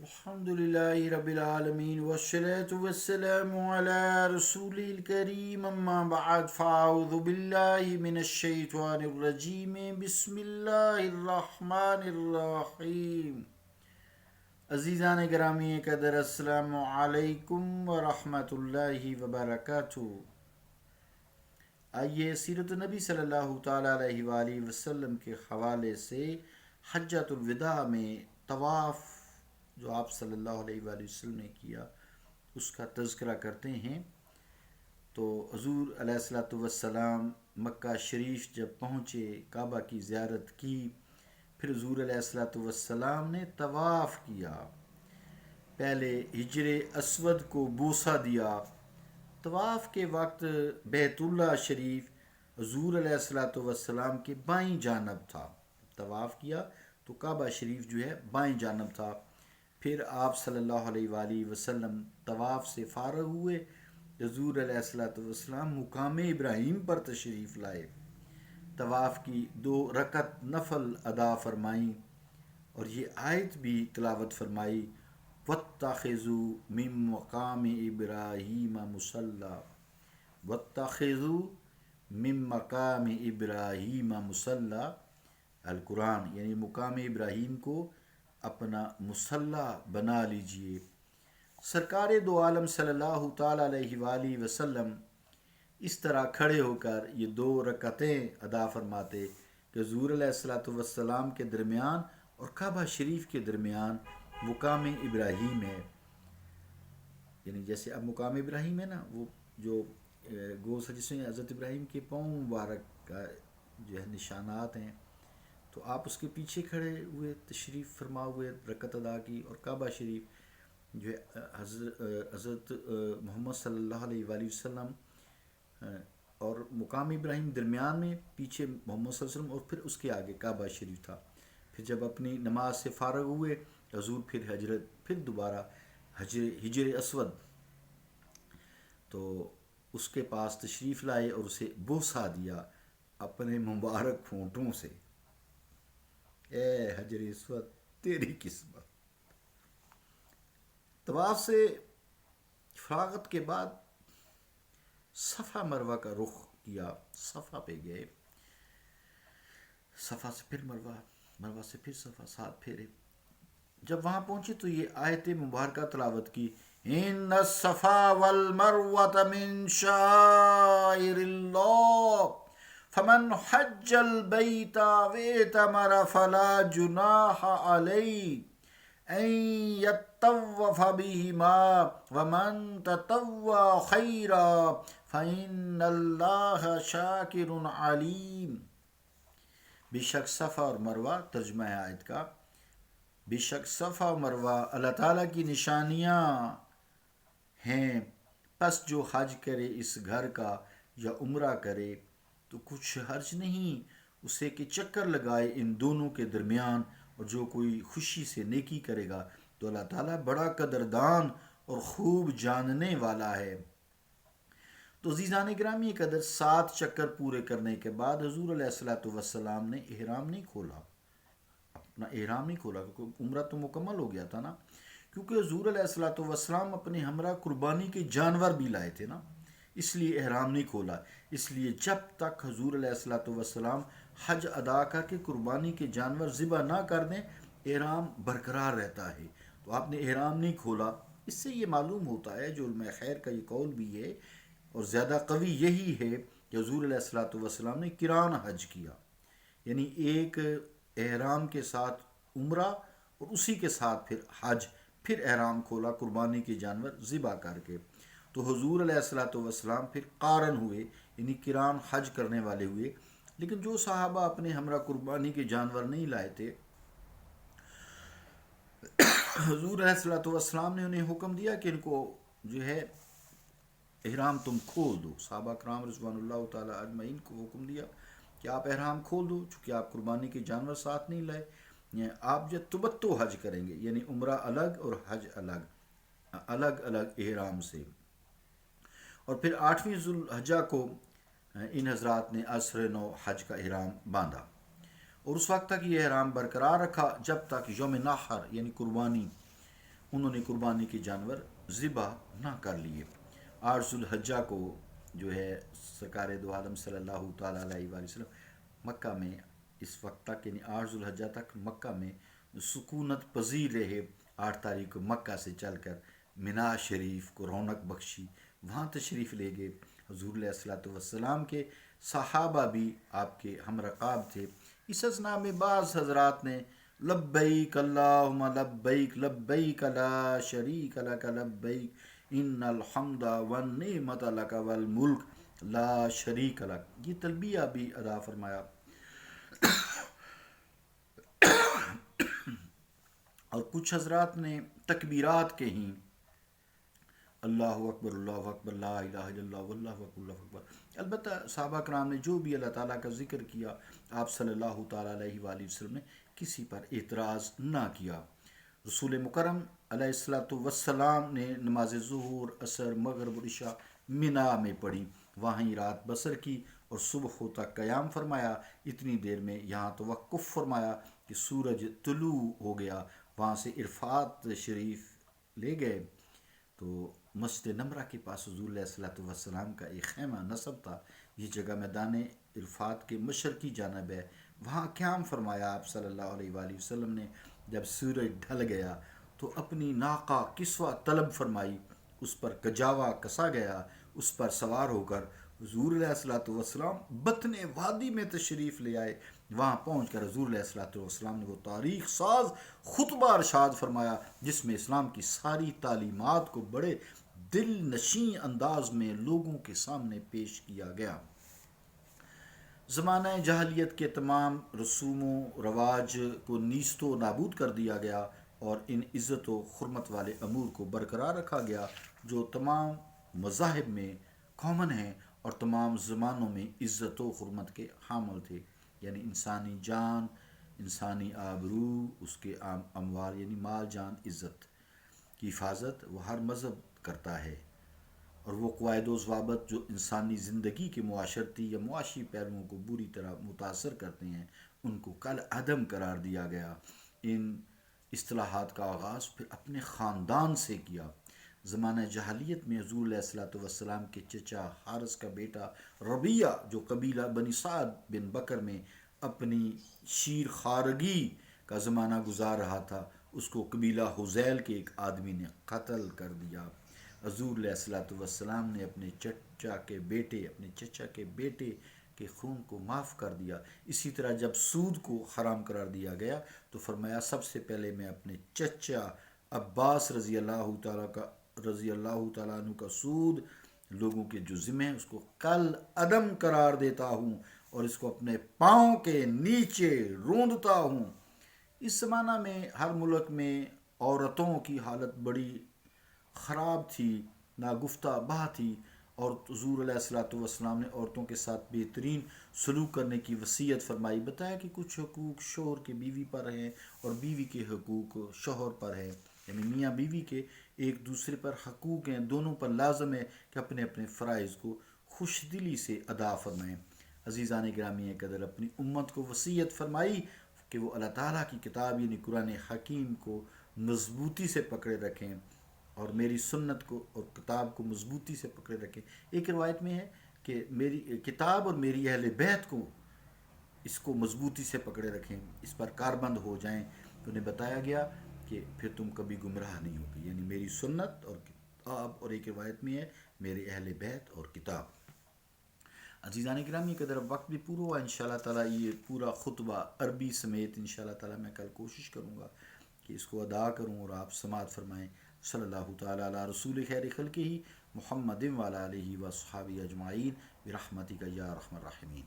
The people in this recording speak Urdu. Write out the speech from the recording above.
الحمدللہ رب العالمین والصلاة والسلام علی رسول الکریم اما بعد فاعوذ باللہ من الشیطان الرجیم بسم اللہ الرحمن الرحیم۔ عزیزان گرامی قدر، السلام علیکم ورحمۃ اللہ وبرکاتہ۔ آئیے سیرت النبی صلی اللہ تعالیٰ علیہ وآلہ وسلم کے حوالے سے حجۃ الوداع میں طواف جو آپ صلی اللہ علیہ وآلہ وسلم نے کیا اس کا تذکرہ کرتے ہیں۔ تو حضور علیہ الصلوۃ والسلام مکہ شریف جب پہنچے، کعبہ کی زیارت کی، پھر حضور علیہ الصلوۃ والسلام نے طواف کیا۔ پہلے حجر اسود کو بوسہ دیا۔ طواف کے وقت بیت اللہ شریف حضور علیہ الصلوۃ والسلام کے بائیں جانب تھا۔ طواف کیا تو کعبہ شریف جو ہے بائیں جانب تھا۔ پھر آپ صلی اللہ علیہ وآلہ وسلم طواف سے فارغ ہوئے، حضور علیہ الصلوۃ والسلام مقام ابراہیم پر تشریف لائے، طواف کی 2 رکعت نفل ادا فرمائیں اور یہ آیت بھی تلاوت فرمائی، وَاتَّخِذُوا مِن مَّقَامِ إِبْرَاهِيمَ مُصَلًّى، وَاتَّخِذُوا مِن مَّقَامِ إِبْرَاهِيمَ مُصَلًّى، القرآن، یعنی مقام ابراہیم کو اپنا مصلی بنا لیجئے۔ سرکار دو عالم صلی اللہ تعالیٰ علیہ وآلہ وسلم اس طرح کھڑے ہو کر یہ 2 رکعتیں ادا فرماتے کہ حضور علیہ الصلوۃ والسلام کے درمیان اور کعبہ شریف کے درمیان مقام ابراہیم ہے۔ یعنی جیسے اب مقام ابراہیم ہے نا، وہ جو گوشت جس میں حضرت ابراہیم کے پاؤں مبارک کا جو ہے نشانات ہیں، تو آپ اس کے پیچھے کھڑے ہوئے، تشریف فرما ہوئے، رکعت ادا کی، اور کعبہ شریف جو ہے حضرت محمد صلی اللہ علیہ وآلہ وسلم اور مقام ابراہیم درمیان میں، پیچھے محمد صلی اللہ علیہ وسلم، اور پھر اس کے آگے کعبہ شریف تھا۔ پھر جب اپنی نماز سے فارغ ہوئے حضور پھر دوبارہ حجر اسود تو اس کے پاس تشریف لائے اور اسے بوسہ دیا اپنے مبارک ہونٹوں سے۔ اے حجر اسود تیری قسمت۔ طواف سے فراغت کے بعد صفا مروہ کا رخ کیا، صفا پہ گئے، صفا سے پھر مروہ، مروہ سے پھر صفا، 7 پھیرے۔ جب وہاں پہنچے تو یہ آیت مبارکہ تلاوت کی، ان الصفا والمروہ من شعائر اللہ فمن حج البیت واعتمر فلا جناح علیہ ان یطوف بہما ومن تطوع خیرا فإن اللہ شاکر علیم۔ بے شک صفا اور مروہ، ترجمہ ہے آیت کا، بے شک صفا و مروہ اللہ تعالیٰ کی نشانیاں ہیں، پس جو حج کرے اس گھر کا یا عمرہ کرے تو کچھ حرج نہیں اسے کہ چکر لگائے ان دونوں کے درمیان، اور جو کوئی خوشی سے نیکی کرے گا تو اللہ تعالیٰ بڑا قدردان اور خوب جاننے والا ہے۔ تو عزیزان گرامی قدر، 7 چکر پورے کرنے کے بعد حضور علیہ الصلوۃ والسلام نے احرام نہیں کھولا، اپنا احرام نہیں کھولا، کیونکہ عمرہ تو مکمل ہو گیا تھا نا، کیونکہ حضور علیہ الصلوۃ والسلام اپنے ہمراہ قربانی کے جانور بھی لائے تھے نا، اس لیے احرام نہیں کھولا۔ اس لیے جب تک حضور علیہ الصلوۃ والسلام حج ادا کر کے قربانی کے جانور ذبح نہ کر دیں، احرام برقرار رہتا ہے۔ تو آپ نے احرام نہیں کھولا۔ اس سے یہ معلوم ہوتا ہے، جو علماء خیر کا یہ قول بھی ہے اور زیادہ قوی یہی ہے، کہ حضور علیہ الصلوۃ والسلام نے قران حج کیا، یعنی ایک احرام کے ساتھ عمرہ اور اسی کے ساتھ پھر حج، پھر احرام کھولا قربانی کے جانور ذبح کر کے۔ تو حضور علیہ الصلوۃ والسلام پھر قارن ہوئے، یعنی قران حج کرنے والے ہوئے۔ لیکن جو صحابہ اپنے ہمراہ قربانی کے جانور نہیں لائے تھے، حضور علیہ الصلوۃ والسلام نے انہیں حکم دیا کہ ان کو جو ہے احرام تم کھول دو۔ صحابہ کرام رضوان اللہ تعالی اجمعین کو حکم دیا کہ آپ احرام کھول دو، چونکہ آپ قربانی کے جانور ساتھ نہیں لائے، یعنی آپ جو تمتع حج کریں گے، یعنی عمرہ الگ اور حج الگ، الگ الگ احرام سے۔ اور پھر 8ویں ذو الحجہ کو ان حضرات نے عصر نو حج کا احرام باندھا، اور اس وقت تک یہ احرام برقرار رکھا جب تک یوم نحر یعنی قربانی انہوں نے قربانی کے جانور ذبح نہ کر لیے۔ 8 ذو الحجہ کو جو ہے سرکار دو عالم صلی اللہ تعالیٰ علیہ وآلہ وسلم مکہ میں اس وقت تک، یعنی 8 ذو الحجہ تک مکہ میں سکونت پذیر رہے۔ 8 تاریخ کو مکہ سے چل کر مینا شریف کو رونق بخشی، وہاں تشریف لے گئے۔ حضور علیہ الصلوۃ والسلام کے صحابہ بھی آپ کے ہم رکاب تھے۔ اس اثناء میں بعض حضرات نے لبیک اللہم لبیک لبیک لا شریک لک لبیک ان الحمد والنعمت لک والملک لا شریک لک، یہ تلبیہ بھی ادا فرمایا۔ اور کچھ حضرات نے تکبیرات کے ہی اللہ اکبر لا الہ الا اللہ واللہ اکبر اللہ اکبر۔ البتہ صحابہ کرام نے جو بھی اللہ تعالیٰ کا ذکر کیا، آپ صلی اللہ تعالیٰ علیہ وآلہ وسلم نے کسی پر اعتراض نہ کیا۔ رسول مکرم علیہ الصلوۃ والسلام نے نماز ظہر، عصر، مغرب اور عشاء مینا میں پڑھی، وہیں رات بسر کی اور صبح تک قیام فرمایا۔ اتنی دیر میں یہاں توقف فرمایا کہ سورج طلوع ہو گیا۔ وہاں سے عرفات شریف لے گئے تو مسجد نمرہ کے پاس حضور علیہ الصلوۃ والسلام کا ایک خیمہ نصب تھا۔ یہ جگہ میدان عرفات کے مشرقی جانب ہے، وہاں قیام فرمایا۔ آپ صلی اللہ علیہ وآلہ وسلم نے جب سورج ڈھل گیا تو اپنی ناقہ کسوہ طلب فرمائی، اس پر کجاوا کسا گیا۔ اس پر سوار ہو کر حضور علیہ الصلوۃ والسلام بطن وادی میں تشریف لے آئے۔ وہاں پہنچ کر حضور علیہ الصلوۃ والسلام نے وہ تاریخ ساز خطبہ ارشاد فرمایا جس میں اسلام کی ساری تعلیمات کو بڑے دل نشیں انداز میں لوگوں کے سامنے پیش کیا گیا۔ زمانہ جاہلیت کے تمام رسوم و رواج کو نیست و نابود کر دیا گیا اور ان عزت و حرمت والے امور کو برقرار رکھا گیا جو تمام مذاہب میں کامن ہیں اور تمام زمانوں میں عزت و حرمت کے حامل تھے، یعنی انسانی جان، انسانی آبرو، اس کے اموال یعنی مال جان عزت کی حفاظت وہ ہر مذہب کرتا ہے، اور وہ قواعد و ضوابط جو انسانی زندگی کے معاشرتی یا معاشی پہلوؤں کو بری طرح متاثر کرتے ہیں ان کو کل عدم قرار دیا گیا۔ ان اصطلاحات کا آغاز پھر اپنے خاندان سے کیا۔ زمانہ جاہلیت میں حضور علیہ الصلوۃ والسلام کے چچا حارث کا بیٹا ربیعہ جو قبیلہ بنی سعد بن بکر میں اپنی شیر خارگی کا زمانہ گزار رہا تھا، اس کو قبیلہ حذیل کے ایک آدمی نے قتل کر دیا۔ حضور علیہ الصلوۃ والسلام نے اپنے چچا کے بیٹے کے خون کو معاف کر دیا۔ اسی طرح جب سود کو حرام قرار دیا گیا تو فرمایا سب سے پہلے میں اپنے چچا عباس رضی اللہ تعالیٰ عنہ کا سود لوگوں کے جو ذمہ ہیں اس کو کل عدم قرار دیتا ہوں اور اس کو اپنے پاؤں کے نیچے روندتا ہوں۔ اس زمانہ میں ہر ملک میں عورتوں کی حالت بڑی خراب تھی، ناگفتہ بہ تھی، اور حضور علیہ الصلوۃ والسلام نے عورتوں کے ساتھ بہترین سلوک کرنے کی وصیت فرمائی۔ بتایا کہ کچھ حقوق شوہر کے بیوی پر ہیں اور بیوی کے حقوق شوہر پر ہیں، یعنی میاں بیوی کے ایک دوسرے پر حقوق ہیں، دونوں پر لازم ہے کہ اپنے اپنے فرائض کو خوش دلی سے ادا فرمائیں۔ عزیزان گرامی قدر، اپنی امت کو وصیت فرمائی کہ وہ اللہ تعالیٰ کی کتاب یعنی قرآن حکیم کو مضبوطی سے پکڑے رکھیں اور میری سنت کو اور کتاب کو مضبوطی سے پکڑے رکھیں۔ ایک روایت میں ہے کہ میری کتاب اور میری اہل بیت کو اس کو مضبوطی سے پکڑے رکھیں، اس پر کاربند ہو جائیں، تو انہیں بتایا گیا کہ پھر تم کبھی گمراہ نہیں ہوگی، یعنی میری سنت اور کتاب، اور ایک روایت میں ہے میرے اہل بیت اور کتاب۔ عزیزان گرامی قدر، وقت بھی پورا ہوا، انشاءاللہ تعالیٰ یہ پورا خطبہ عربی سمیت انشاءاللہ تعالیٰ میں کل کوشش کروں گا کہ اس کو ادا کروں اور آپ سماعت فرمائیں۔ صلی اللہ تعالیٰ علی رسول خیر خلقہ محمد وعلی آلہ وصحبہ اجمعین برحمتک یا ارحم الراحمین۔